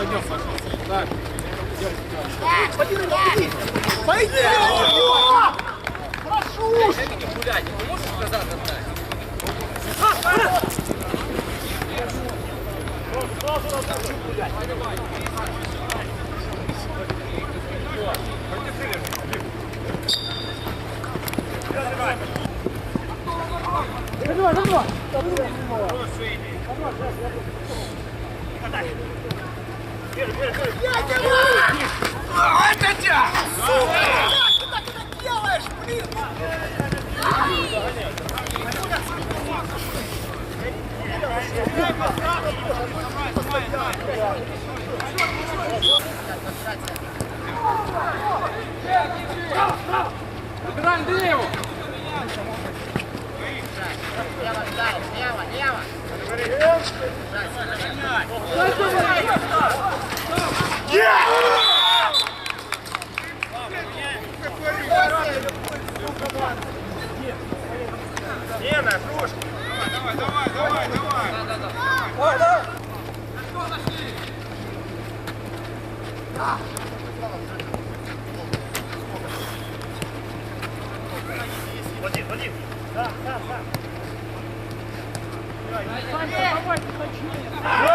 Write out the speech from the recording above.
Пойдем, Саша. Так. Пойди! Прошу! Гулять, ты можешь сказать отдать? Это тебя! Сука! Ты так это делаешь, блин! Забирай Андрееву! Лево! Лена, кружку! Давай! Вадим! Да. Давай, точнее!